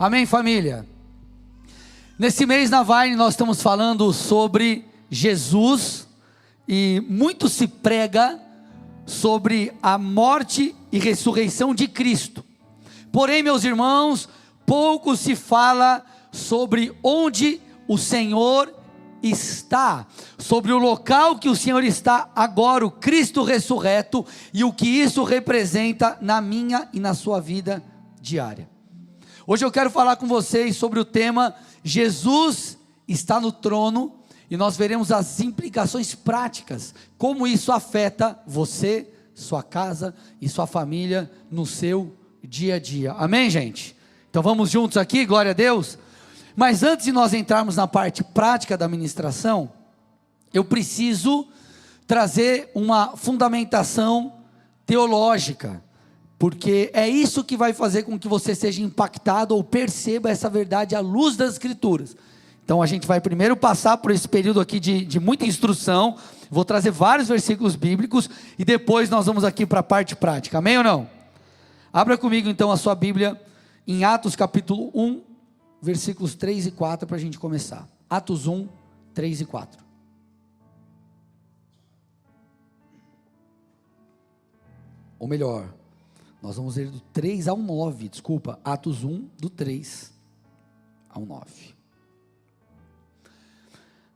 Amém, família? Nesse mês na Vine nós estamos falando sobre Jesus e muito se prega sobre a morte e ressurreição de Cristo. Porém, meus irmãos, pouco se fala sobre onde o Senhor está, sobre o local que o Senhor está agora, o Cristo ressurreto, e o que isso representa na minha e na sua vida diária. Hoje eu quero falar com vocês sobre o tema Jesus está no trono, e nós veremos as implicações práticas, como isso afeta você, sua casa e sua família no seu dia a dia. Amém, gente? Então vamos juntos aqui, glória a Deus. Mas antes de nós entrarmos na parte prática da ministração, eu preciso trazer uma fundamentação teológica, porque é isso que vai fazer com que você seja impactado ou perceba essa verdade à luz das Escrituras. Então a gente vai primeiro passar por esse período aqui de muita instrução, vou trazer vários versículos bíblicos, e depois nós vamos aqui para a parte prática, amém ou não? Abra comigo então a sua Bíblia, em Atos capítulo 1, versículos 3 e 4, para a gente começar. Atos 1, 3 e 4. Ou melhor, nós vamos ler do 3 ao 9, desculpa, Atos 1, do 3 ao 9.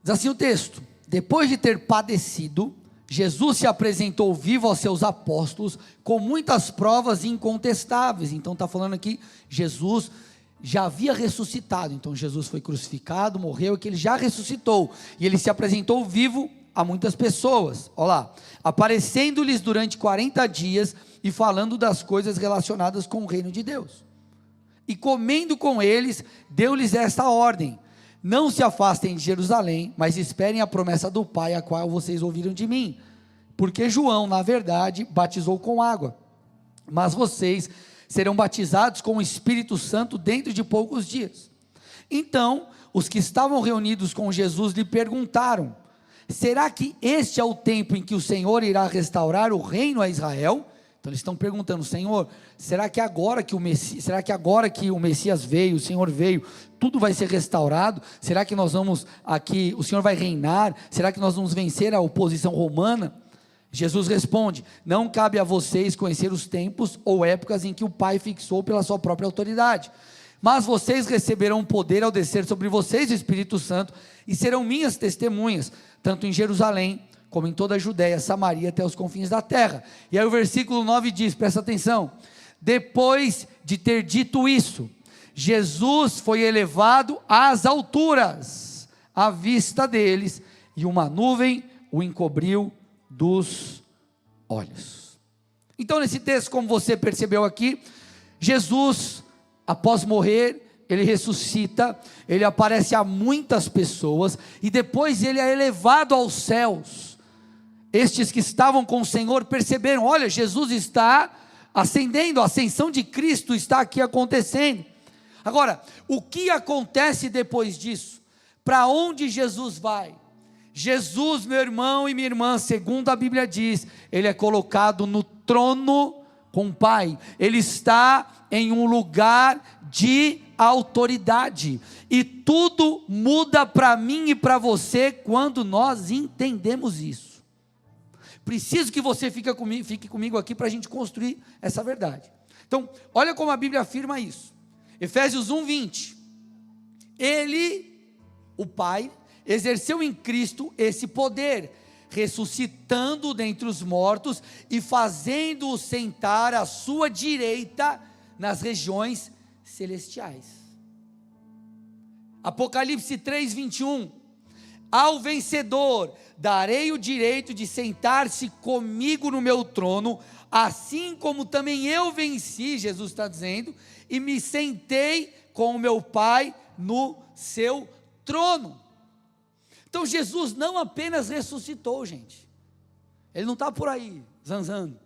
Diz assim o texto: depois de ter padecido, Jesus se apresentou vivo aos seus apóstolos, com muitas provas incontestáveis. Então está falando aqui, Jesus já havia ressuscitado, então Jesus foi crucificado, morreu, e que ele já ressuscitou, e ele se apresentou vivo a muitas pessoas, olha lá, aparecendo-lhes durante 40 dias, e falando das coisas relacionadas com o reino de Deus, e comendo com eles, deu-lhes esta ordem: não se afastem de Jerusalém, mas esperem a promessa do Pai, a qual vocês ouviram de mim, porque João, na verdade, batizou com água, mas vocês serão batizados com o Espírito Santo dentro de poucos dias. Então, os que estavam reunidos com Jesus lhe perguntaram: será que este é o tempo em que o Senhor irá restaurar o reino a Israel? Então eles estão perguntando: Senhor, será que agora que o Messias veio, o Senhor veio, tudo vai ser restaurado? Será que nós vamos aqui, o Senhor vai reinar? Será que nós vamos vencer a oposição romana? Jesus responde: não cabe a vocês conhecer os tempos ou épocas em que o Pai fixou pela sua própria autoridade, mas vocês receberão poder ao descer sobre vocês o Espírito Santo, e serão minhas testemunhas, tanto em Jerusalém, como em toda a Judéia, Samaria, até os confins da terra. E aí o versículo 9 diz, presta atenção: depois de ter dito isso, Jesus foi elevado às alturas, à vista deles, e uma nuvem o encobriu dos olhos. Então nesse texto, como você percebeu aqui, Jesus, após morrer, ele ressuscita, ele aparece a muitas pessoas, e depois ele é elevado aos céus. Estes que estavam com o Senhor perceberam: olha, Jesus está ascendendo, a ascensão de Cristo está aqui acontecendo. Agora, o que acontece depois disso? Para onde Jesus vai? Jesus, meu irmão e minha irmã, segundo a Bíblia diz, ele é colocado no trono com o Pai, ele está em um lugar de autoridade, e tudo muda para mim e para você quando nós entendemos isso. Preciso que você fique comigo aqui para a gente construir essa verdade. Então, olha como a Bíblia afirma isso. Efésios 1:20. Ele, o Pai, exerceu em Cristo esse poder, ressuscitando-o dentre os mortos e fazendo-o sentar à sua direita nas regiões celestiais. Apocalipse 3:21. Ao vencedor darei o direito de sentar-se comigo no meu trono, assim como também eu venci, Jesus está dizendo, e me sentei com o meu Pai no seu trono. Então Jesus não apenas ressuscitou, gente, ele não está por aí zanzando.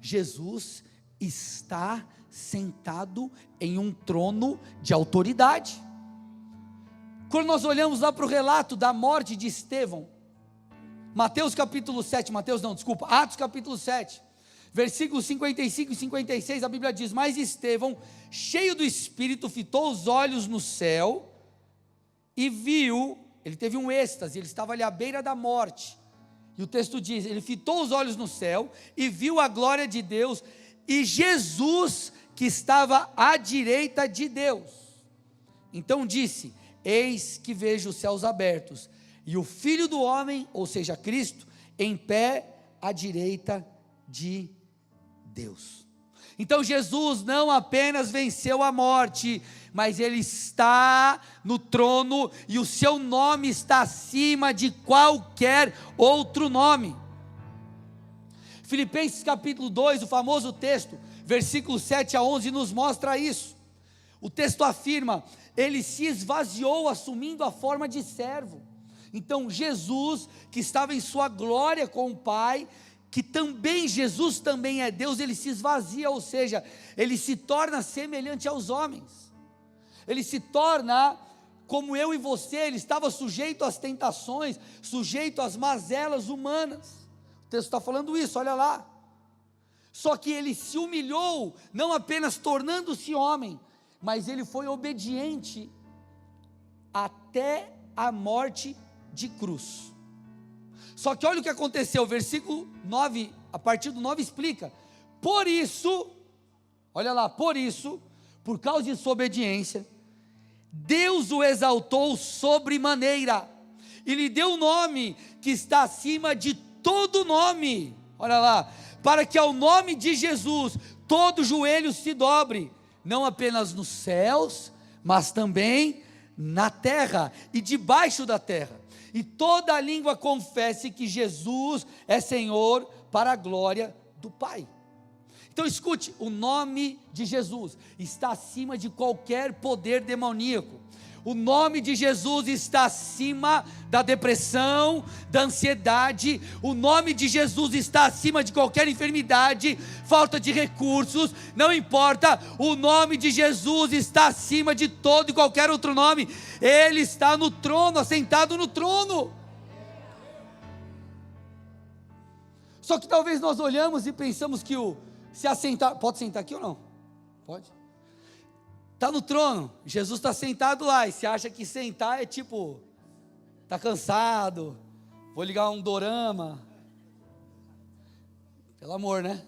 Jesus está sentado em um trono de autoridade. Quando nós olhamos lá para o relato da morte de Estevão, Atos capítulo 7, Versículos 55 e 56, a Bíblia diz: mas Estevão, cheio do Espírito, fitou os olhos no céu e viu, ele teve um êxtase, ele estava ali à beira da morte, e o texto diz, ele fitou os olhos no céu e viu a glória de Deus, e Jesus que estava à direita de Deus. Então disse: eis que vejo os céus abertos, e o Filho do homem, ou seja, Cristo, em pé à direita de Deus. Então Jesus não apenas venceu a morte, mas ele está no trono, e o seu nome está acima de qualquer outro nome. Filipenses capítulo 2, o famoso texto, versículos 7 a 11, nos mostra isso. O texto afirma: ele se esvaziou assumindo a forma de servo. Então Jesus, que estava em sua glória com o Pai, que também, Jesus também é Deus, ele se esvazia, ou seja, ele se torna semelhante aos homens, ele se torna como eu e você, ele estava sujeito às tentações, sujeito às mazelas humanas, o texto está falando isso, olha lá, só que ele se humilhou, não apenas tornando-se homem, mas ele foi obediente até a morte de cruz. Só que olha o que aconteceu, versículo 9, a partir do 9 explica: por isso, olha lá, por isso, por causa de sua obediência, Deus o exaltou sobremaneira, e lhe deu um nome que está acima de todo nome, olha lá, para que ao nome de Jesus, todo joelho se dobre, não apenas nos céus, mas também na terra e debaixo da terra, e toda a língua confesse que Jesus é Senhor, para a glória do Pai. Então escute, o nome de Jesus está acima de qualquer poder demoníaco. O nome de Jesus está acima da depressão, da ansiedade. O nome de Jesus está acima de qualquer enfermidade, falta de recursos, não importa. O nome de Jesus está acima de todo e qualquer outro nome. Ele está no trono, assentado no trono. Só que talvez nós olhamos e pensamos que se assentar, pode sentar aqui ou não? Pode? Está no trono, Jesus está sentado lá, e você acha que sentar é tipo, está cansado, vou ligar um dorama, pelo amor, né?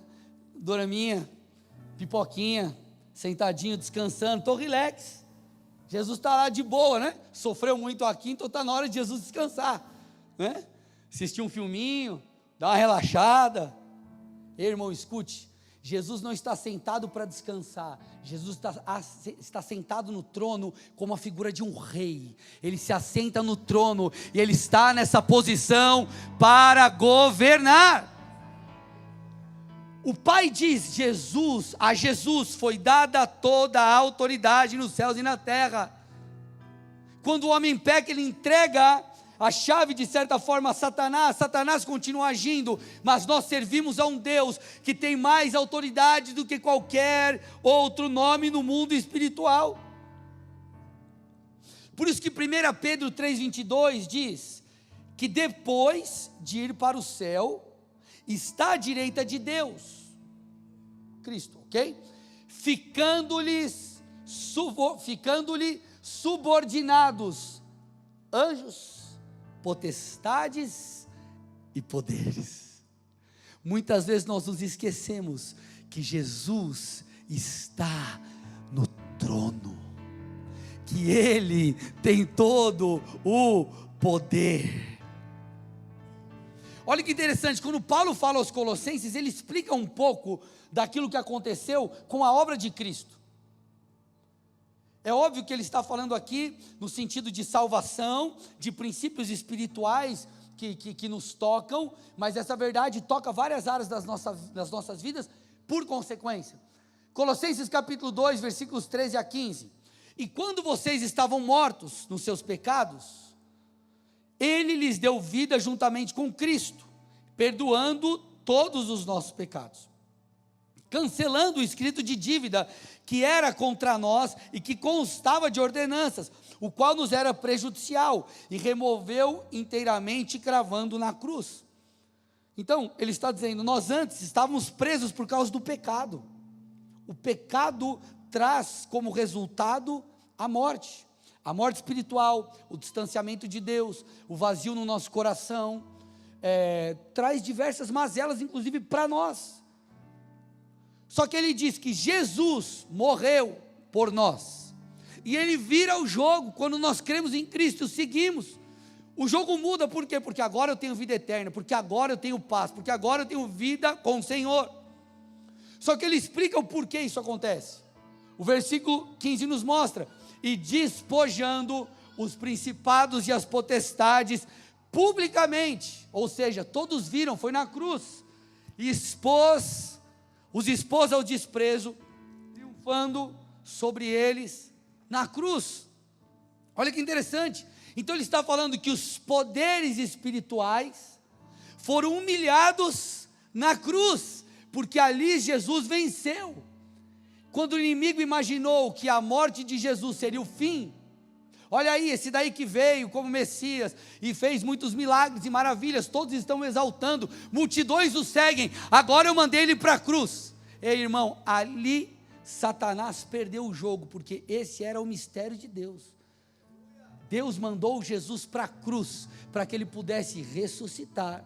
Doraminha, pipoquinha, sentadinho, descansando, estou relax. Jesus está lá de boa, né? Sofreu muito aqui, então está na hora de Jesus descansar, né? Assistir um filminho, dar uma relaxada. Ei, irmão, escute, Jesus não está sentado para descansar, Jesus está sentado no trono como a figura de um rei. Ele se assenta no trono e ele está nessa posição para governar. O Pai diz: a Jesus foi dada toda a autoridade nos céus e na terra. Quando o homem peca, ele entrega a chave de certa forma a Satanás. Satanás continua agindo, mas nós servimos a um Deus que tem mais autoridade do que qualquer outro nome no mundo espiritual. Por isso que 1 Pedro 3,22 diz que depois de ir para o céu, está à direita de Deus, Cristo, ok? Ficando-lhe subordinados anjos, potestades e poderes. Muitas vezes nós nos esquecemos que Jesus está no trono, que Ele tem todo o poder. Olha que interessante, quando Paulo fala aos Colossenses, ele explica um pouco daquilo que aconteceu com a obra de Cristo. É óbvio que ele está falando aqui no sentido de salvação, de princípios espirituais que nos tocam, mas essa verdade toca várias áreas das nossas vidas por consequência. Colossenses capítulo 2, versículos 13 a 15. E quando vocês estavam mortos nos seus pecados, Ele lhes deu vida juntamente com Cristo, perdoando todos os nossos pecados, cancelando o escrito de dívida que era contra nós e que constava de ordenanças, o qual nos era prejudicial, e removeu inteiramente, cravando na cruz. Então, ele está dizendo, nós antes estávamos presos por causa do pecado. O pecado traz como resultado a morte espiritual, o distanciamento de Deus, o vazio no nosso coração, traz diversas mazelas, inclusive para nós. Só que ele diz que Jesus morreu por nós, e ele vira o jogo, quando nós cremos em Cristo, seguimos, o jogo muda, por quê? Porque agora eu tenho vida eterna, porque agora eu tenho paz, porque agora eu tenho vida com o Senhor. Só que ele explica o porquê isso acontece. O versículo 15 nos mostra, e despojando os principados e as potestades publicamente, ou seja, todos viram, foi na cruz, e os expôs ao desprezo, triunfando sobre eles na cruz. Olha que interessante. Então ele está falando que os poderes espirituais foram humilhados na cruz, porque ali Jesus venceu. Quando o inimigo imaginou que a morte de Jesus seria o fim, olha aí, esse daí que veio como Messias e fez muitos milagres e maravilhas, todos estão exaltando, multidões o seguem, agora eu mandei ele para a cruz. Ei, irmão, ali Satanás perdeu o jogo, porque esse era o mistério de Deus. Deus mandou Jesus para a cruz, para que ele pudesse ressuscitar,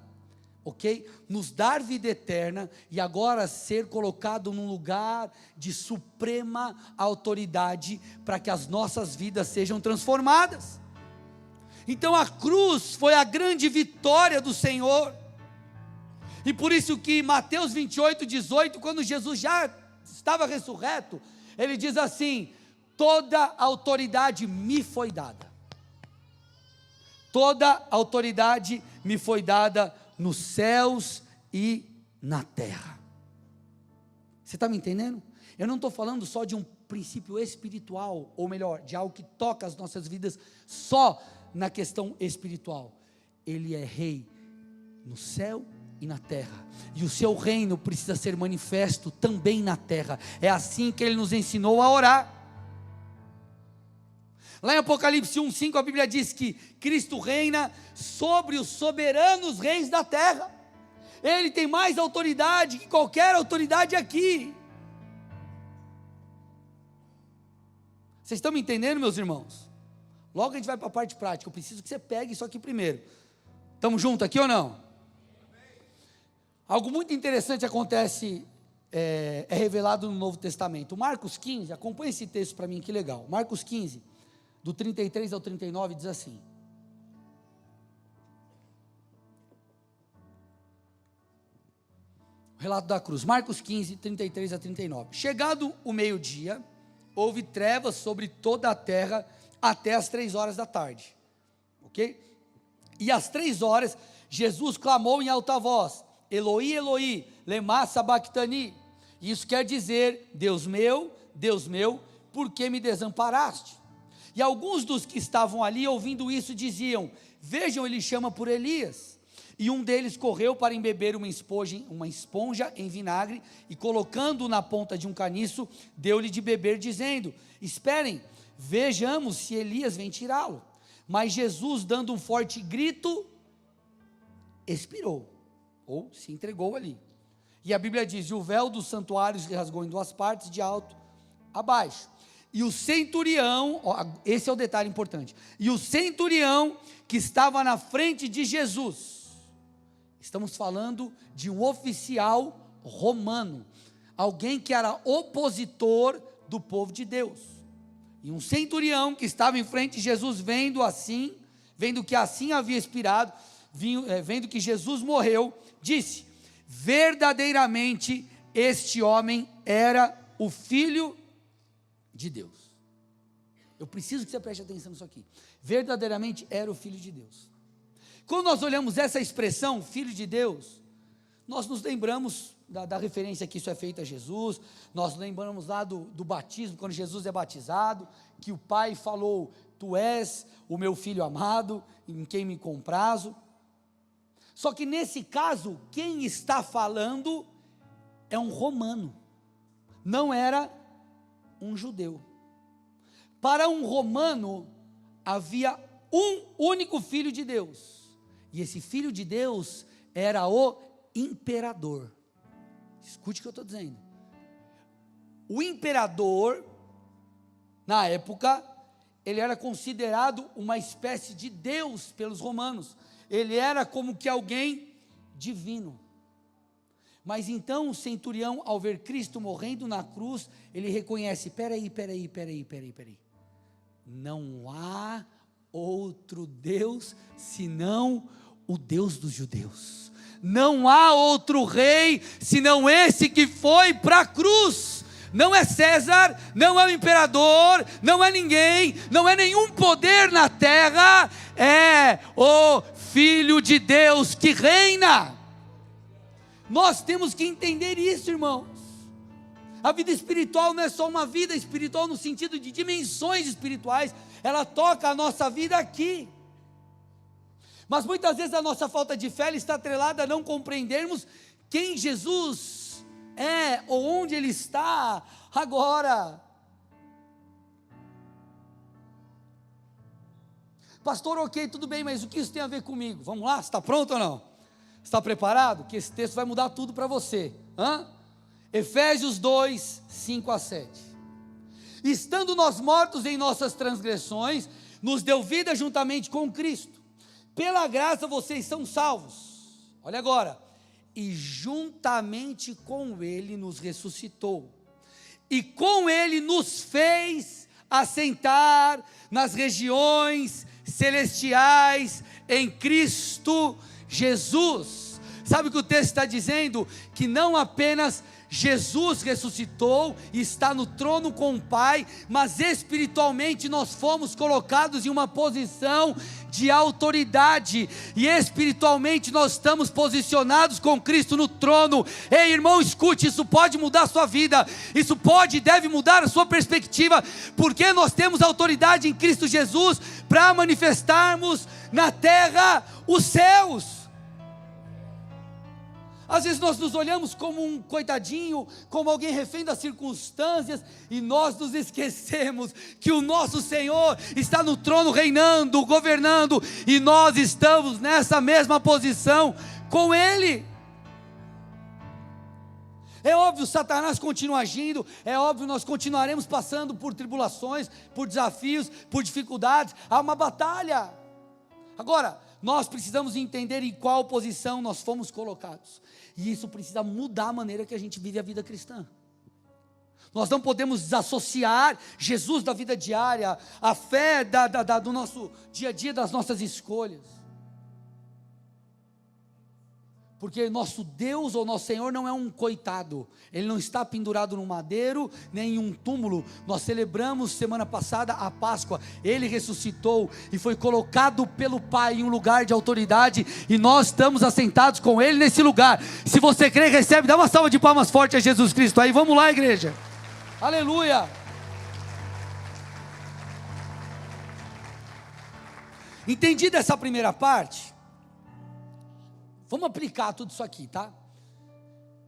ok? Nos dar vida eterna, e agora ser colocado num lugar de suprema autoridade, para que as nossas vidas sejam transformadas. Então a cruz foi a grande vitória do Senhor, e por isso que Mateus 28:18, quando Jesus já estava ressurreto, ele diz assim, toda autoridade me foi dada. Toda autoridade me foi dada nos céus e na terra. Você está me entendendo? Eu não estou falando só de um princípio espiritual, ou melhor, de algo que toca as nossas vidas só na questão espiritual. Ele é rei no céu e na terra, e o seu reino precisa ser manifesto também na terra. É assim que ele nos ensinou a orar. Lá em Apocalipse 1:5 a Bíblia diz que Cristo reina sobre os soberanos reis da terra. Ele tem mais autoridade que qualquer autoridade aqui. Vocês estão me entendendo, meus irmãos? Logo a gente vai para a parte prática. Eu preciso que você pegue isso aqui primeiro. Estamos juntos aqui ou não? Algo muito interessante acontece, é revelado no Novo Testamento. Marcos 15, acompanhe esse texto para mim, que legal. Marcos 15, do 33 ao 39, diz assim: o relato da cruz, Marcos 15, 33 a 39. Chegado o meio-dia, houve trevas sobre toda a terra até as 3 horas da tarde, ok? E às 3 horas, Jesus clamou em alta voz, Eloi, Eloi, lema sabachthani. Isso quer dizer, Deus meu, por que me desamparaste? E alguns dos que estavam ali ouvindo isso diziam, vejam, ele chama por Elias. E um deles correu para embeber uma esponja em vinagre, e colocando na ponta de um caniço, deu-lhe de beber, dizendo, esperem, vejamos se Elias vem tirá-lo. Mas Jesus, dando um forte grito, expirou, ou se entregou ali. E a Bíblia diz, e o véu do santuário se rasgou em 2 partes, de alto a baixo. E o centurião, esse é o detalhe importante, e o centurião que estava na frente de Jesus, estamos falando de um oficial romano, alguém que era opositor do povo de Deus, e um centurião que estava em frente de Jesus, vendo que assim havia expirado, vendo que Jesus morreu, disse, verdadeiramente este homem era o Filho de Deus. Eu preciso que você preste atenção nisso aqui. Verdadeiramente era o Filho de Deus. Quando nós olhamos essa expressão, Filho de Deus, nós nos lembramos da referência que isso é feito a Jesus, nós lembramos lá do batismo, quando Jesus é batizado, que o Pai falou, tu és o meu Filho amado, em quem me comprazo. Só que nesse caso, quem está falando é um romano, não era um judeu. Para um romano, havia um único Filho de Deus, e esse Filho de Deus era o imperador. Escute o que eu estou dizendo. O imperador, na época, ele era considerado uma espécie de Deus pelos romanos. Ele era como que alguém divino. Mas então o centurião, ao ver Cristo morrendo na cruz, ele reconhece: peraí. Não há outro Deus senão o Deus dos judeus. Não há outro rei senão esse que foi para a cruz. Não é César, não é o imperador, não é ninguém, não é nenhum poder na terra, é o Filho de Deus que reina. Nós temos que entender isso, irmãos. A vida espiritual não é só uma vida espiritual no sentido de dimensões espirituais, ela toca a nossa vida aqui. Mas muitas vezes a nossa falta de fé está atrelada a não compreendermos quem Jesus é, ou onde Ele está agora. Pastor, ok, tudo bem, mas o que isso tem a ver comigo? Vamos lá, você está pronto ou não? Está preparado? Que esse texto vai mudar tudo para você. Efésios 2, 5 a 7. Estando nós mortos em nossas transgressões, nos deu vida juntamente com Cristo. Pela graça vocês são salvos. Olha agora. E juntamente com Ele nos ressuscitou. E com Ele nos fez assentar nas regiões celestiais em Cristo Jesus. Sabe o que o texto está dizendo? Que não apenas Jesus ressuscitou e está no trono com o Pai, mas espiritualmente nós fomos colocados em uma posição de autoridade, e espiritualmente nós estamos posicionados com Cristo no trono. Ei, irmão, escute, isso pode mudar a sua vida, isso pode e deve mudar a sua perspectiva, porque nós temos autoridade em Cristo Jesus para manifestarmos na terra os céus. Às vezes nós nos olhamos como um coitadinho, como alguém refém das circunstâncias, e nós nos esquecemos que o nosso Senhor está no trono reinando, governando, e nós estamos nessa mesma posição com Ele. É óbvio, Satanás continua agindo, é óbvio, nós continuaremos passando por tribulações, por desafios, por dificuldades, há uma batalha. Agora, nós precisamos entender em qual posição nós fomos colocados, e isso precisa mudar a maneira que a gente vive a vida cristã. Nós não podemos desassociar Jesus da vida diária, a fé do nosso dia a dia, das nossas escolhas, porque nosso Deus ou nosso Senhor não é um coitado, Ele não está pendurado no madeiro, nem em um túmulo. Nós celebramos semana passada a Páscoa, Ele ressuscitou e foi colocado pelo Pai em um lugar de autoridade, e nós estamos assentados com Ele nesse lugar. Se você crê, recebe, dá uma salva de palmas forte a Jesus Cristo aí, vamos lá, igreja, aleluia. Entendida essa primeira parte, vamos aplicar tudo isso aqui, tá?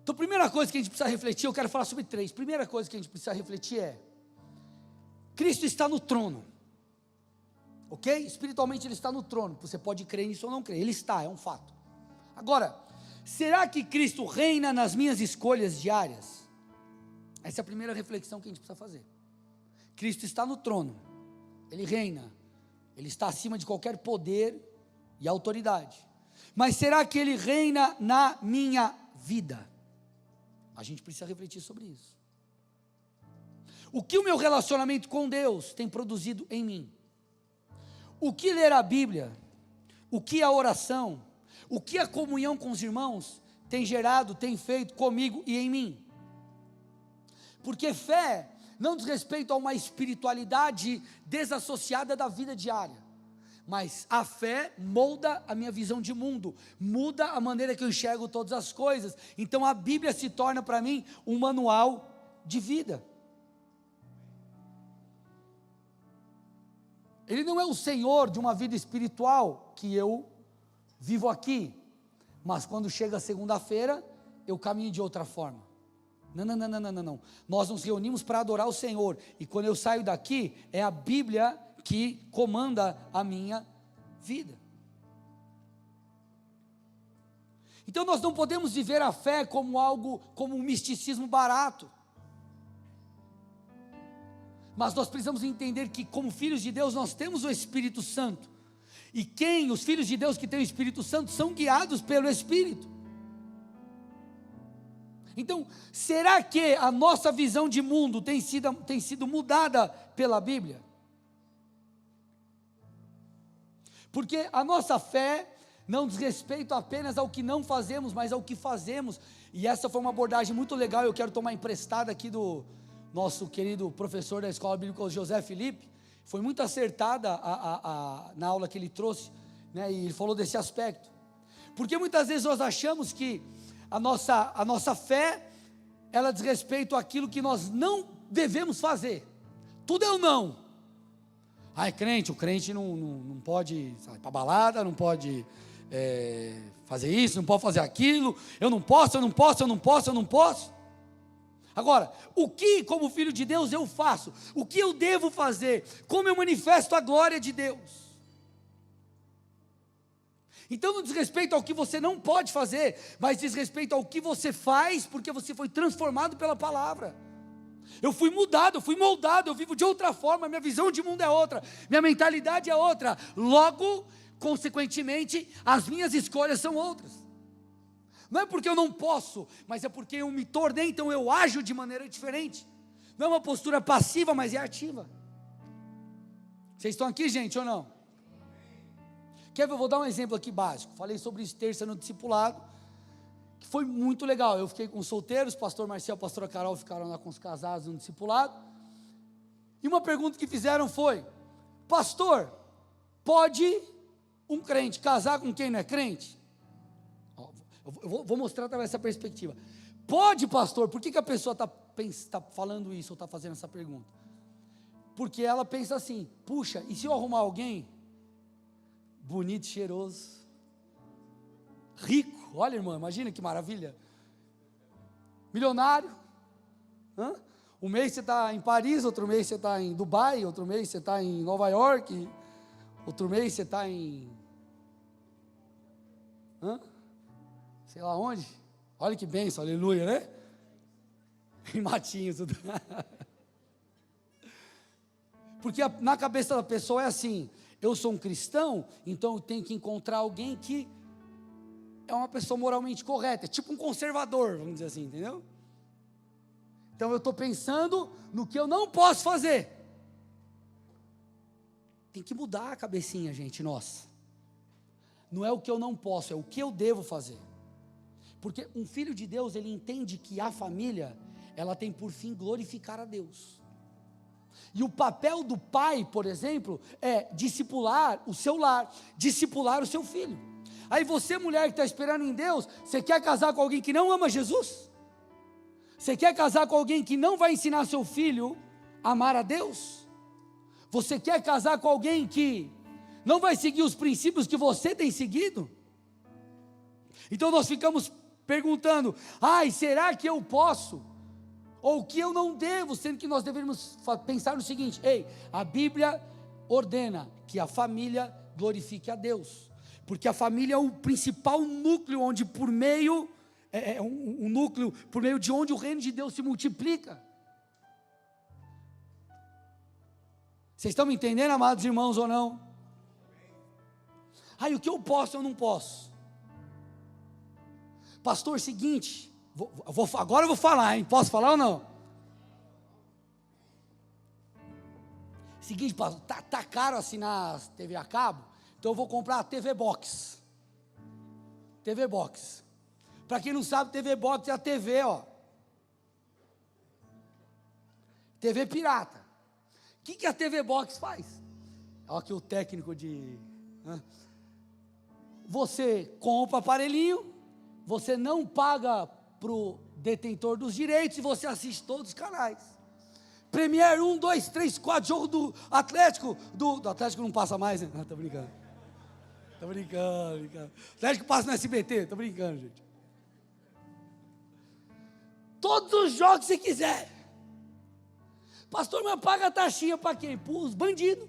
Então, primeira coisa que a gente precisa refletir, eu quero falar sobre 3. Primeira coisa que a gente precisa refletir é: Cristo está no trono, ok? Espiritualmente Ele está no trono, você pode crer nisso ou não crer, Ele está, é um fato. Agora, será que Cristo reina nas minhas escolhas diárias? Essa é a primeira reflexão que a gente precisa fazer. Cristo está no trono, Ele reina, Ele está acima de qualquer poder e autoridade. Mas será que Ele reina na minha vida? A gente precisa refletir sobre isso. O que o meu relacionamento com Deus tem produzido em mim? O que ler a Bíblia, o que a oração, o que a comunhão com os irmãos tem gerado, tem feito comigo e em mim? Porque fé não diz respeito a uma espiritualidade desassociada da vida diária, mas a fé molda a minha visão de mundo, muda a maneira que eu enxergo todas as coisas. Então a Bíblia se torna para mim um manual de vida. Ele não é o Senhor de uma vida espiritual que eu vivo aqui, mas quando chega a segunda-feira, eu caminho de outra forma. Não. Nós nos reunimos para adorar o Senhor, e quando eu saio daqui, é a Bíblia que comanda a minha vida. Então nós não podemos viver a fé como algo, como um misticismo barato. Mas nós precisamos entender que, como filhos de Deus, nós temos o Espírito Santo. E os filhos de Deus que têm o Espírito Santo, são guiados pelo Espírito. Então, será que a nossa visão de mundo tem sido mudada pela Bíblia? Porque a nossa fé não diz respeito apenas ao que não fazemos, mas ao que fazemos. E essa foi uma abordagem muito legal, eu quero tomar emprestada aqui do nosso querido professor da Escola Bíblica, José Felipe. Foi muito acertada na aula que ele trouxe, né, e ele falou desse aspecto. Porque muitas vezes nós achamos que a nossa fé, ela diz respeito àquilo que nós não devemos fazer. Tudo é o não. É crente, o crente não pode sair para balada, não pode fazer isso, não pode fazer aquilo, eu não posso. Agora, o que como filho de Deus eu faço? O que eu devo fazer? Como eu manifesto a glória de Deus? Então não diz respeito ao que você não pode fazer, mas diz respeito ao que você faz, porque você foi transformado pela palavra. Eu fui mudado, eu fui moldado, eu vivo de outra forma, minha visão de mundo é outra, minha mentalidade é outra, logo, consequentemente, as minhas escolhas são outras. Não é porque eu não posso, mas é porque eu me tornei, então eu ajo de maneira diferente. Não é uma postura passiva, mas é ativa. Vocês estão aqui, gente, ou não? Eu vou dar um exemplo aqui básico. Falei sobre isso terça no discipulado, que foi muito legal. Eu fiquei com os solteiros, pastor Marcel, pastora Carol ficaram lá com os casados no discipulado. E uma pergunta que fizeram foi: pastor, pode um crente casar com quem não é crente? Eu vou mostrar através dessa perspectiva. Pode, pastor? Por que a pessoa está falando isso ou está fazendo essa pergunta? Porque ela pensa assim: puxa, e se eu arrumar alguém bonito, cheiroso, rico, olha, irmã, imagina que maravilha, milionário, um mês você está em Paris, outro mês você está em Dubai, outro mês você está em Nova York, outro mês você está em sei lá onde, olha que bênção, aleluia, né? Em Matinhos, tudo. Porque na cabeça da pessoa é assim: eu sou um cristão, então eu tenho que encontrar alguém que é uma pessoa moralmente correta, é tipo um conservador, vamos dizer assim, entendeu? Então eu estou pensando no que eu não posso fazer. Tem que mudar a cabecinha, gente, nossa. Não é o que eu não posso, é o que eu devo fazer. Porque um filho de Deus, ele entende que a família, ela tem por fim glorificar a Deus. E o papel do pai, por exemplo, é discipular o seu lar, discipular o seu filho. Aí você, mulher que está esperando em Deus, você quer casar com alguém que não ama Jesus? Você quer casar com alguém que não vai ensinar seu filho a amar a Deus? Você quer casar com alguém que não vai seguir os princípios que você tem seguido? Então nós ficamos perguntando: será que eu posso? Ou que eu não devo, sendo que nós deveríamos pensar no seguinte: a Bíblia ordena que a família glorifique a Deus, porque a família é o principal núcleo onde por meio, um núcleo por meio de onde o reino de Deus se multiplica. Vocês estão me entendendo, amados irmãos, ou não? O que eu posso, eu não posso. Pastor, seguinte, agora eu vou falar, hein? Posso falar ou não? Seguinte, pastor, tá caro assinar TV a cabo, então eu vou comprar a TV Box. TV Box. Para quem não sabe, TV Box é a TV, TV pirata. O que a TV Box faz? Olha aqui o técnico de... Você compra o aparelhinho, você não paga para o detentor dos direitos e você assiste todos os canais. Premier 1, 2, 3, 4, jogo do Atlético, do Atlético não passa mais, né? Não, tô brincando. Atlético passa no SBT, tô brincando, gente. Todos os jogos que você quiser. Pastor, mas paga a taxinha para quem? Para os bandidos.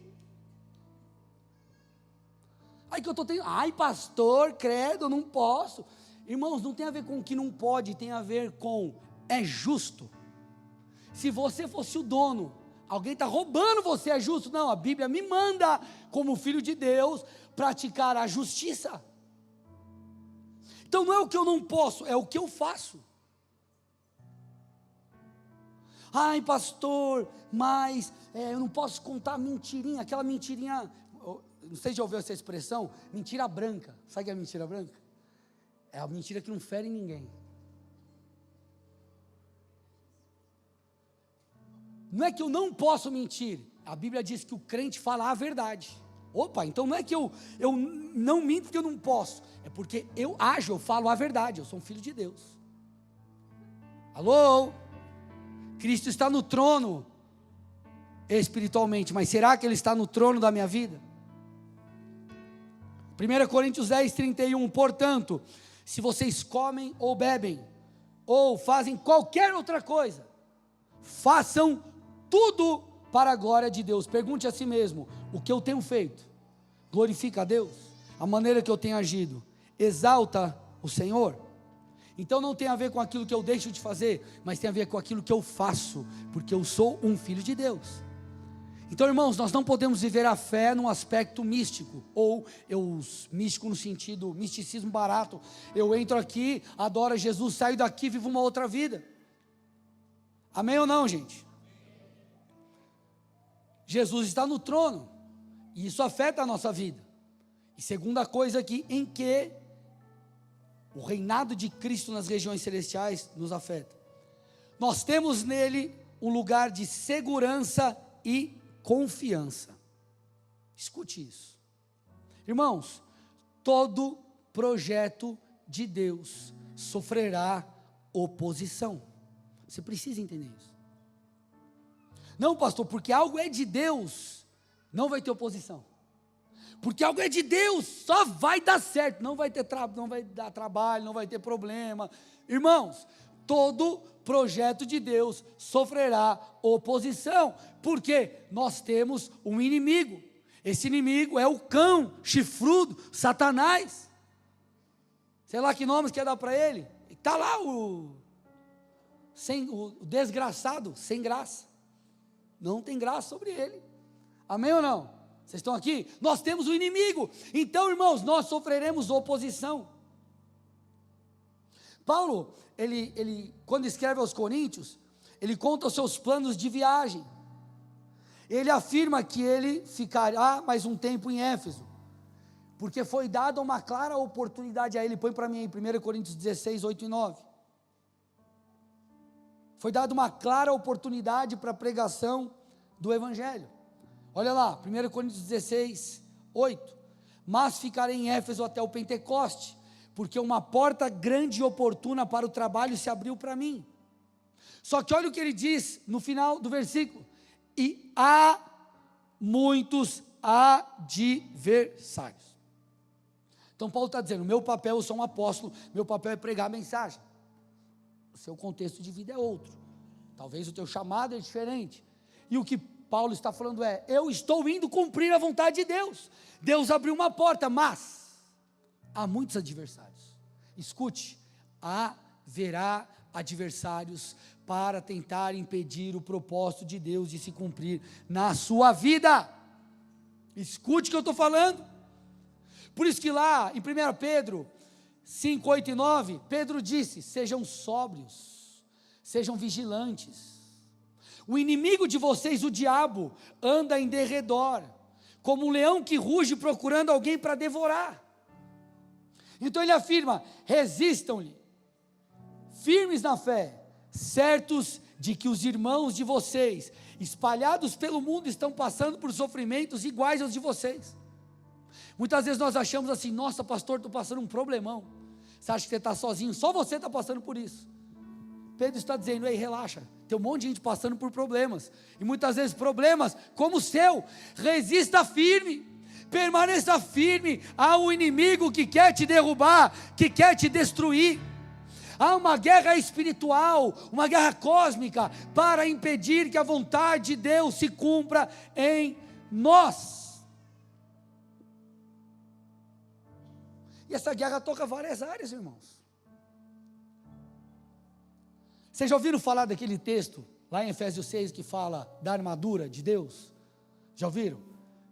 Aí que eu estou tendo, pastor, credo, não posso. Irmãos, não tem a ver com o que não pode, tem a ver com é justo. Se você fosse o dono, alguém está roubando você, é justo? Não, a Bíblia me manda, como filho de Deus, praticar a justiça. Então não é o que eu não posso, é o que eu faço. Ai, pastor, mas eu não posso contar mentirinha, aquela mentirinha, não sei se já ouviu essa expressão, mentira branca. Sabe o que é mentira branca? É a mentira que não fere ninguém. Não é que eu não posso mentir, a Bíblia diz que o crente fala a verdade. Opa, então não é que eu não minto porque eu não posso, é porque eu ajo, eu falo a verdade, eu sou um filho de Deus. Alô? Cristo está no trono espiritualmente, mas será que Ele está no trono da minha vida? 1 Coríntios 10, 31, portanto, se vocês comem ou bebem, ou fazem qualquer outra coisa, façam tudo para a glória de Deus. Pergunte a si mesmo, o que eu tenho feito? Glorifica a Deus? A maneira que eu tenho agido, exalta o Senhor? Então não tem a ver com aquilo que eu deixo de fazer, mas tem a ver com aquilo que eu faço, porque eu sou um filho de Deus. Então, irmãos, nós não podemos viver a fé num aspecto místico, ou místico no sentido, misticismo barato. Eu entro aqui, adoro Jesus, saio daqui, vivo uma outra vida. Amém ou não, gente? Jesus está no trono, e isso afeta a nossa vida. E segunda coisa aqui, em que o reinado de Cristo nas regiões celestiais nos afeta. Nós temos nele um lugar de segurança e confiança. Escute isso. Irmãos, todo projeto de Deus sofrerá oposição. Você precisa entender isso. Não, pastor, porque algo é de Deus, não vai ter oposição. Porque algo é de Deus, só vai dar certo, não vai dar trabalho, não vai ter problema. Irmãos, todo projeto de Deus sofrerá oposição, porque nós temos um inimigo. Esse inimigo é o cão chifrudo, Satanás. Sei lá que nomes quer dar para ele. Está lá o desgraçado, sem graça. Não tem graça sobre ele. Amém ou não? Vocês estão aqui? Nós temos um inimigo. Então, irmãos, nós sofreremos oposição. Paulo, ele quando escreve aos Coríntios, ele conta os seus planos de viagem. Ele afirma que ele ficará mais um tempo em Éfeso, porque foi dada uma clara oportunidade a ele. Põe para mim aí, 1 Coríntios 16, 8 e 9. Foi dada uma clara oportunidade para a pregação do Evangelho. Olha lá, 1 Coríntios 16, 8. Mas ficarei em Éfeso até o Pentecoste, porque uma porta grande e oportuna para o trabalho se abriu para mim. Só que olha o que ele diz no final do versículo: e há muitos adversários. Então Paulo está dizendo, meu papel, eu sou um apóstolo, meu papel é pregar a mensagem. O seu contexto de vida é outro, talvez o teu chamado é diferente, e o que Paulo está falando é, eu estou indo cumprir a vontade de Deus. Deus abriu uma porta, mas há muitos adversários. Escute, haverá adversários para tentar impedir o propósito de Deus de se cumprir na sua vida. Escute o que eu estou falando. Por isso que lá em 1 Pedro 5, 8 e 9, Pedro disse, sejam sóbrios, sejam vigilantes. O inimigo de vocês, o diabo, anda em derredor, como um leão que ruge procurando alguém para devorar. Então ele afirma, resistam-lhe, firmes na fé, certos de que os irmãos de vocês, espalhados pelo mundo, estão passando por sofrimentos iguais aos de vocês. Muitas vezes nós achamos assim, nossa pastor, estou passando um problemão. Você acha que você está sozinho? Só você está passando por isso. Pedro está dizendo, ei, relaxa, tem um monte de gente passando por problemas, e muitas vezes problemas como o seu. Resista firme, permaneça firme. Há um inimigo que quer te derrubar, que quer te destruir. Há uma guerra espiritual, uma guerra cósmica, para impedir que a vontade de Deus se cumpra em nós. E essa guerra toca várias áreas, irmãos. Vocês já ouviram falar daquele texto, lá em Efésios 6, que fala da armadura de Deus? Já ouviram?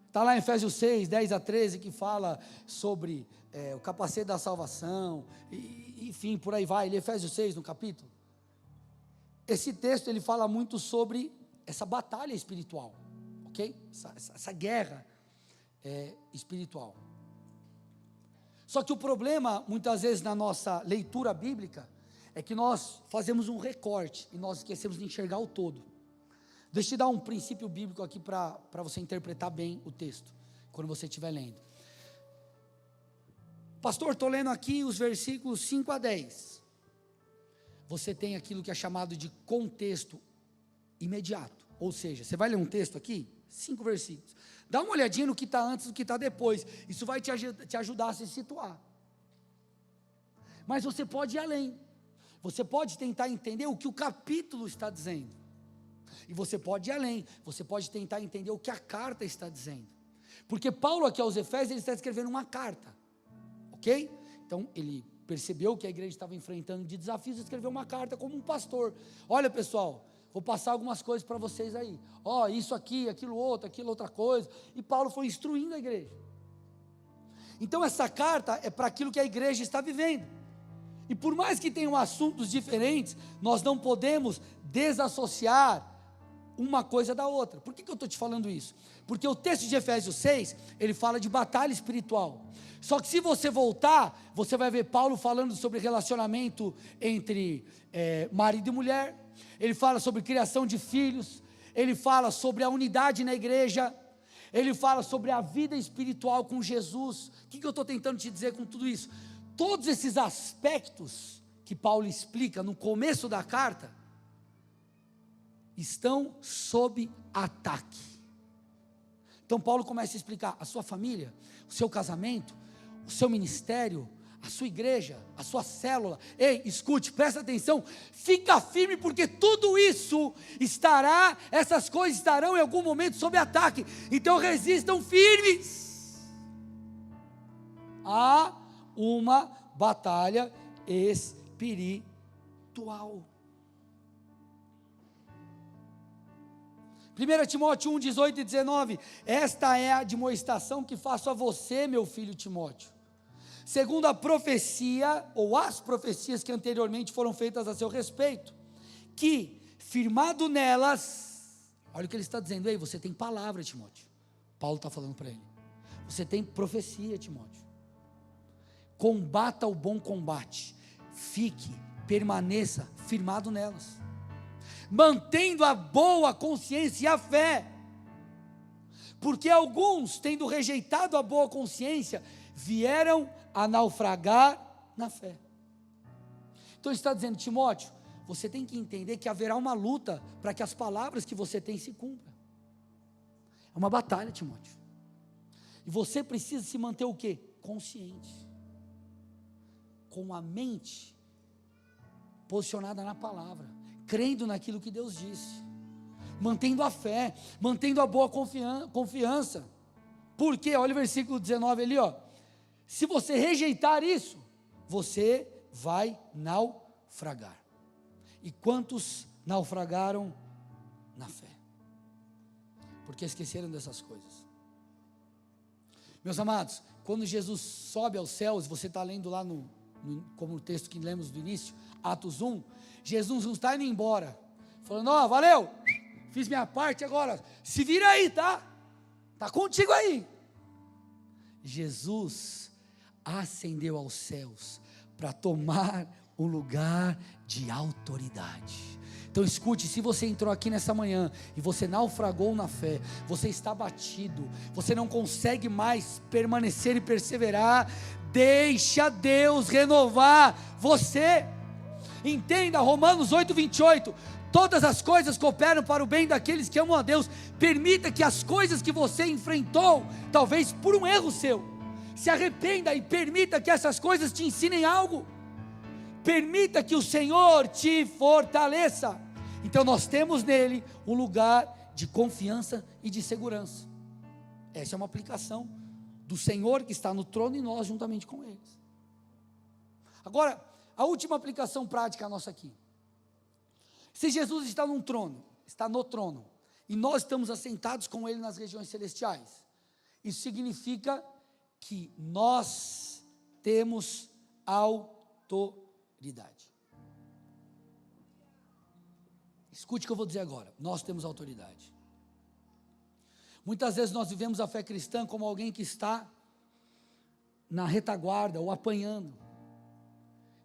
Está lá em Efésios 6, 10 a 13, que fala sobre o capacete da salvação, enfim, por aí vai, Efésios 6 no capítulo. Esse texto, ele fala muito sobre essa batalha espiritual, ok? Essa guerra espiritual. Só que o problema, muitas vezes na nossa leitura bíblica, é que nós fazemos um recorte, e nós esquecemos de enxergar o todo. Deixa eu te dar um princípio bíblico aqui, para você interpretar bem o texto, quando você estiver lendo. Pastor, estou lendo aqui os versículos 5 a 10. Você tem aquilo que é chamado de contexto imediato. Ou seja, você vai ler um texto aqui, 5 versículos. Dá uma olhadinha no que está antes e no que está depois. Isso vai te ajudar a se situar. Mas você pode ir além. Você pode tentar entender o que o capítulo está dizendo. E você pode ir além. Você pode tentar entender o que a carta está dizendo. Porque Paulo aqui aos Efésios, ele está escrevendo uma carta. Ok? Então, ele percebeu que a igreja estava enfrentando de desafios e escreveu uma carta como um pastor. Olha, pessoal, vou passar algumas coisas para vocês aí. Isso aqui, aquilo outra coisa. E Paulo foi instruindo a igreja. Então, essa carta é para aquilo que a igreja está vivendo. E por mais que tenham assuntos diferentes, nós não podemos desassociar uma coisa da outra. Por que eu estou te falando isso? Porque o texto de Efésios 6, ele fala de batalha espiritual. Só que se você voltar, você vai ver Paulo falando sobre relacionamento entre marido e mulher. Ele fala sobre criação de filhos. Ele fala sobre a unidade na igreja. Ele fala sobre a vida espiritual com Jesus. O que eu estou tentando te dizer com tudo isso? Todos esses aspectos que Paulo explica no começo da carta, estão sob ataque. Então Paulo começa a explicar a sua família, o seu casamento, o seu ministério, a sua igreja, a sua célula. Ei, escute, presta atenção, fica firme, porque tudo isso essas coisas estarão em algum momento sob ataque. Então resistam firmes. Há uma batalha espiritual. 1 Timóteo 1, 18 e 19, esta é a admoestação que faço a você, meu filho Timóteo, segundo a profecia, ou as profecias que anteriormente foram feitas a seu respeito, que, firmado nelas, olha o que ele está dizendo aí, você tem palavra, Timóteo, Paulo está falando para ele, você tem profecia, Timóteo, combata o bom combate, permaneça firmado nelas, mantendo a boa consciência e a fé, porque alguns, tendo rejeitado a boa consciência, vieram a naufragar na fé. Então ele está dizendo, Timóteo, você tem que entender que haverá uma luta para que as palavras que você tem se cumpram. É uma batalha, Timóteo. E você precisa se manter o quê? Consciente, com a mente posicionada na palavra, crendo naquilo que Deus disse, mantendo a fé, mantendo a boa confiança. Porque, olha o versículo 19 ali, se você rejeitar isso, você vai naufragar. E quantos naufragaram na fé? Porque esqueceram dessas coisas. Meus amados, quando Jesus sobe aos céus, você está lendo lá como o texto que lemos do início, Atos 1, Jesus não está indo embora, falando, valeu, fiz minha parte agora, se vira aí, tá contigo aí. Jesus ascendeu aos céus, para tomar um lugar de autoridade. Então escute, se você entrou aqui nessa manhã, e você naufragou na fé, você está abatido, você não consegue mais permanecer e perseverar, deixa Deus renovar você. Entenda Romanos 8, 28, todas as coisas cooperam para o bem daqueles que amam a Deus. Permita que as coisas que você enfrentou, talvez por um erro seu, se arrependa e permita que essas coisas te ensinem algo, permita que o Senhor te fortaleça. Então nós temos nele um lugar de confiança e de segurança. Essa é uma aplicação do Senhor que está no trono e nós juntamente com eles. Agora, a última aplicação prática nossa aqui. Se Jesus está num trono, está no trono, e nós estamos assentados com Ele nas regiões celestiais, isso significa que nós temos autoridade. Escute o que eu vou dizer agora, nós temos autoridade. Muitas vezes nós vivemos a fé cristã como alguém que está na retaguarda ou apanhando.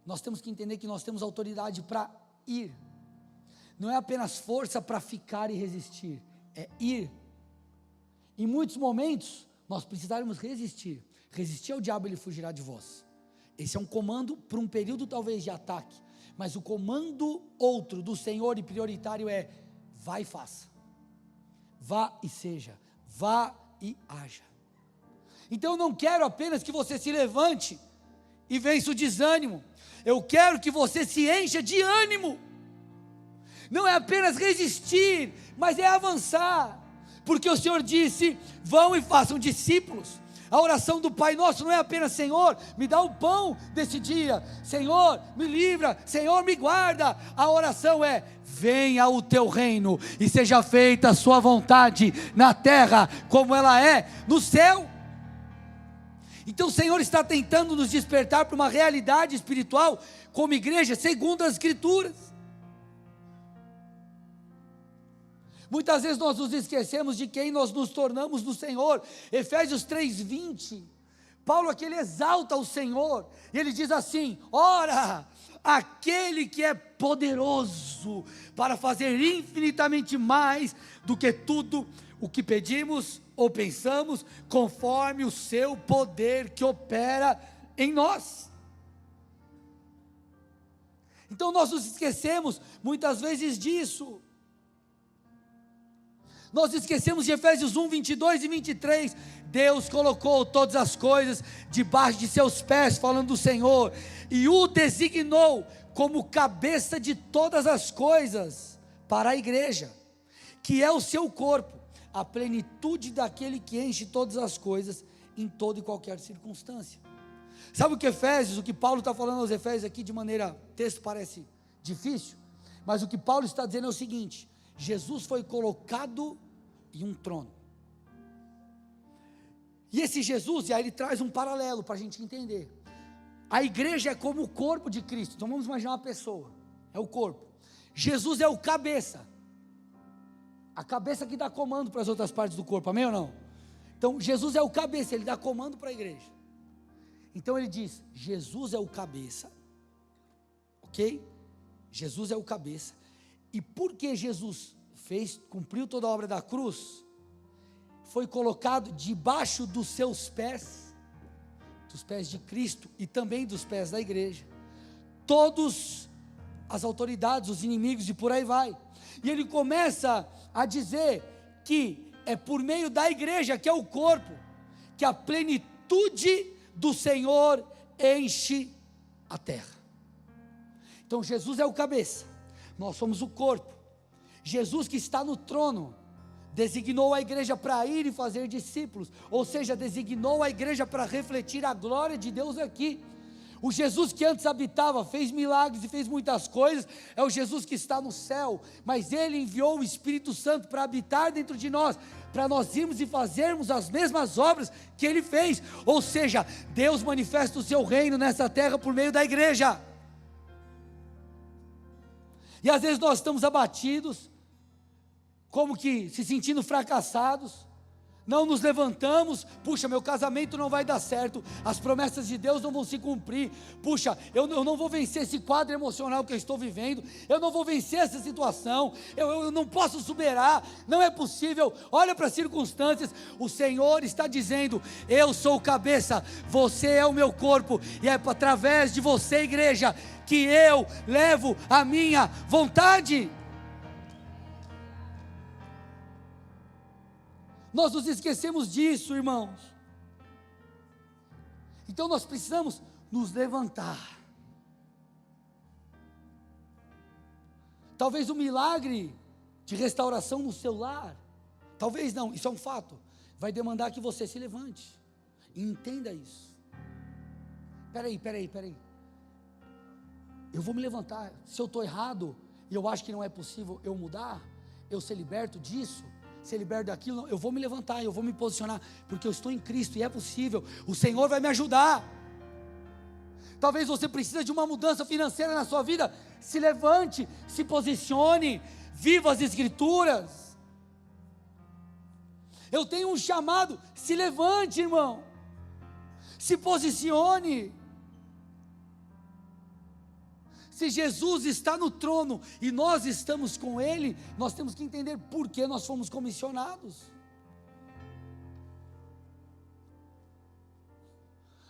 Nós temos que entender que nós temos autoridade para ir. Não é apenas força para ficar e resistir, é ir. Em muitos momentos, nós precisaremos resistir. Resistir ao diabo, ele fugirá de vós. Esse é um comando para um período talvez de ataque. Mas o comando outro do Senhor e prioritário é: vá e faça. Vá e seja. Vá e haja. Então eu não quero apenas que você se levante e vença o desânimo. Eu quero que você se encha de ânimo. Não é apenas resistir, mas é avançar. Porque o Senhor disse: vão e façam discípulos. A oração do Pai Nosso não é apenas: Senhor, me dá o pão desse dia, Senhor, me livra, Senhor, me guarda. A oração é: venha o teu reino e seja feita a sua vontade na terra como ela é no céu. Então o Senhor está tentando nos despertar para uma realidade espiritual como igreja, segundo as Escrituras. Muitas vezes nós nos esquecemos de quem nós nos tornamos no Senhor. Efésios 3:20, Paulo aqui ele exalta o Senhor, e ele diz assim: ora, aquele que é poderoso para fazer infinitamente mais do que tudo o que pedimos ou pensamos, conforme o seu poder que opera em nós. Então nós nos esquecemos muitas vezes disso. Nós esquecemos de Efésios 1, 22 e 23, Deus colocou todas as coisas debaixo de seus pés, falando do Senhor, e o designou como cabeça de todas as coisas, para a igreja, que é o seu corpo, a plenitude daquele que enche todas as coisas, em toda e qualquer circunstância. Sabe o que Efésios, o que Paulo está falando aos Efésios aqui, de maneira, o texto parece difícil, mas o que Paulo está dizendo é o seguinte: Jesus foi colocado em um trono, e esse Jesus, e aí ele traz um paralelo para a gente entender. A igreja é como o corpo de Cristo. Então vamos imaginar uma pessoa, é o corpo, Jesus é o cabeça, a cabeça que dá comando para as outras partes do corpo, amém ou não? Então Jesus é o cabeça, ele dá comando para a igreja. Então ele diz: Jesus é o cabeça, ok? Jesus é o cabeça. E porque Jesus cumpriu toda a obra da cruz, foi colocado debaixo dos seus pés, dos pés de Cristo e também dos pés da igreja, todas as autoridades, os inimigos e por aí vai. E ele começa a dizer que é por meio da igreja, que é o corpo, que a plenitude do Senhor enche a terra. Então Jesus é o cabeça, nós somos o corpo. Jesus, que está no trono, designou a igreja para ir e fazer discípulos, ou seja, designou a igreja para refletir a glória de Deus aqui. O Jesus que antes habitava, fez milagres e fez muitas coisas, é o Jesus que está no céu, mas Ele enviou o Espírito Santo para habitar dentro de nós, para nós irmos e fazermos as mesmas obras que Ele fez. Ou seja, Deus manifesta o seu reino nessa terra por meio da igreja. E às vezes nós estamos abatidos, como que se sentindo fracassados, não nos levantamos. Puxa, meu casamento não vai dar certo, as promessas de Deus não vão se cumprir. Puxa, eu não vou vencer esse quadro emocional que eu estou vivendo, eu não vou vencer essa situação, eu não posso superar, não é possível. Olha para as circunstâncias. O Senhor está dizendo: eu sou o cabeça, você é o meu corpo, e é através de você, igreja, que eu levo a minha vontade. Nós nos esquecemos disso, irmãos. Então nós precisamos nos levantar. Talvez o milagre de restauração no seu lar, talvez não, isso é um fato, vai demandar que você se levante e entenda isso. Peraí, eu vou me levantar. Se eu estou errado, e eu acho que não é possível eu mudar, eu ser liberto disso, ser liberto daquilo, não, eu vou me levantar, eu vou me posicionar, porque eu estou em Cristo e é possível, o Senhor vai me ajudar. Talvez você precise de uma mudança financeira na sua vida, se levante, se posicione, viva as Escrituras. Eu tenho um chamado, se levante, irmão, se posicione. Se Jesus está no trono e nós estamos com Ele, nós temos que entender por que nós fomos comissionados.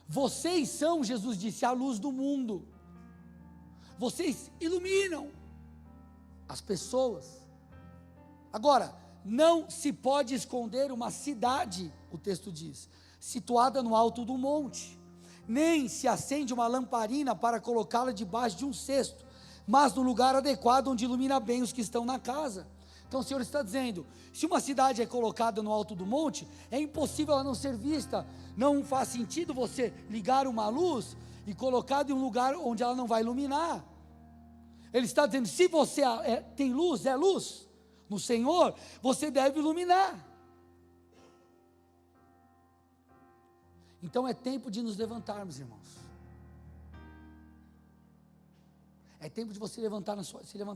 Vocês são, Jesus disse, a luz do mundo. Vocês iluminam as pessoas. Agora, não se pode esconder uma cidade, o texto diz, situada no alto do monte. Nem se acende uma lamparina para colocá-la debaixo de um cesto, mas no lugar adequado onde ilumina bem os que estão na casa. Então o Senhor está dizendo, se uma cidade é colocada no alto do monte, é impossível ela não ser vista, não faz sentido você ligar uma luz e colocar em um lugar onde ela não vai iluminar. Ele está dizendo, se você tem luz, é luz no Senhor, você deve iluminar. Então é tempo de nos levantarmos, irmãos. É tempo de você se levantar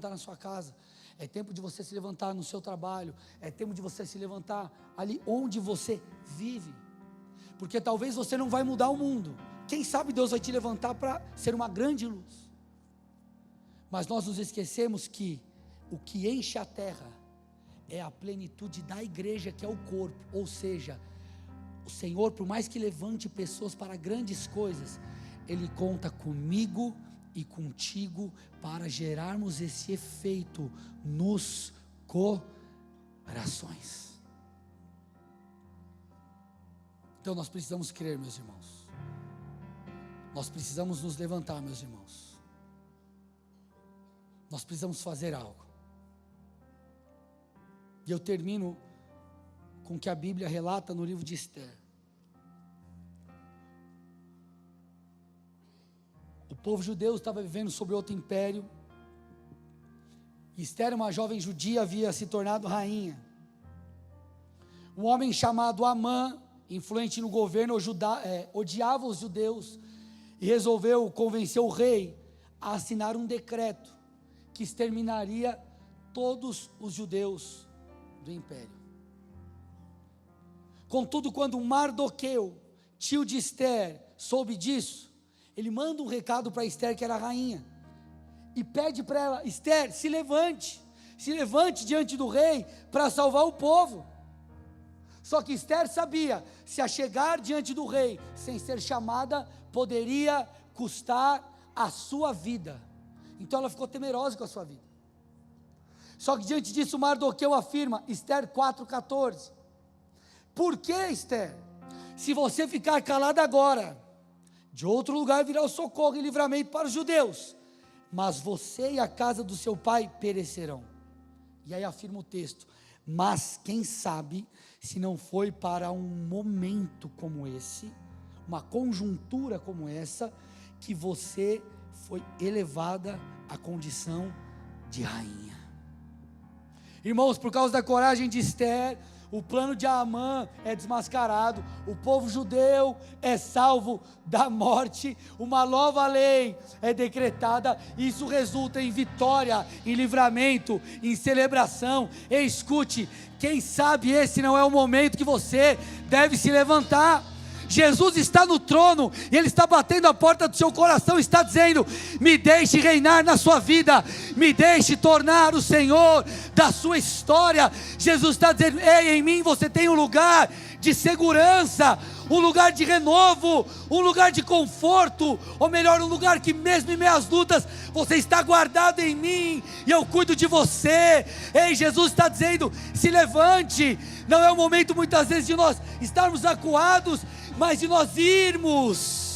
na sua casa. É tempo de você se levantar no seu trabalho. É tempo de você se levantar ali onde você vive. Porque talvez você não vai mudar o mundo. Quem sabe Deus vai te levantar para ser uma grande luz. Mas nós nos esquecemos que o que enche a terra é a plenitude da igreja, que é o corpo. Ou seja, o Senhor, por mais que levante pessoas para grandes coisas, Ele conta comigo e contigo para gerarmos esse efeito nos corações. Então nós precisamos crer, meus irmãos. Nós precisamos nos levantar, meus irmãos. Nós precisamos fazer algo. E eu termino com o que a Bíblia relata no livro de Esther. O povo judeu estava vivendo sobre outro império. Esther, uma jovem judia, havia se tornado rainha. Um homem chamado Amã, influente no governo, odiava os judeus e resolveu convencer o rei a assinar um decreto que exterminaria todos os judeus do império. Contudo, quando Mardoqueu, tio de Esther, soube disso, ele manda um recado para Esther, que era a rainha, e pede para ela: Esther, se levante diante do rei para salvar o povo. Só que Esther sabia, se a chegar diante do rei sem ser chamada, poderia custar a sua vida. Então ela ficou temerosa com a sua vida. Só que diante disso Mardoqueu afirma, Esther 4,14, por que, Esther? Se você ficar calada agora, de outro lugar virá o socorro e livramento para os judeus, mas você e a casa do seu pai perecerão. E aí afirma o texto, mas quem sabe se não foi para um momento como esse, uma conjuntura como essa, que você foi elevada à condição de rainha. Irmãos, por causa da coragem de Esther, o plano de Amã é desmascarado, o povo judeu é salvo da morte, uma nova lei é decretada, e isso resulta em vitória, em livramento, em celebração. E escute, quem sabe esse não é o momento que você deve se levantar. Jesus está no trono, e Ele está batendo a porta do seu coração, está dizendo: me deixe reinar na sua vida, me deixe tornar o Senhor da sua história. Jesus está dizendo: ei, em mim você tem um lugar de segurança, um lugar de renovo, um lugar de conforto, ou melhor, um lugar que mesmo em meias lutas, você está guardado em mim, e eu cuido de você. Ei, Jesus está dizendo: se levante. Não é o momento muitas vezes de nós estarmos acuados, mas de nós irmos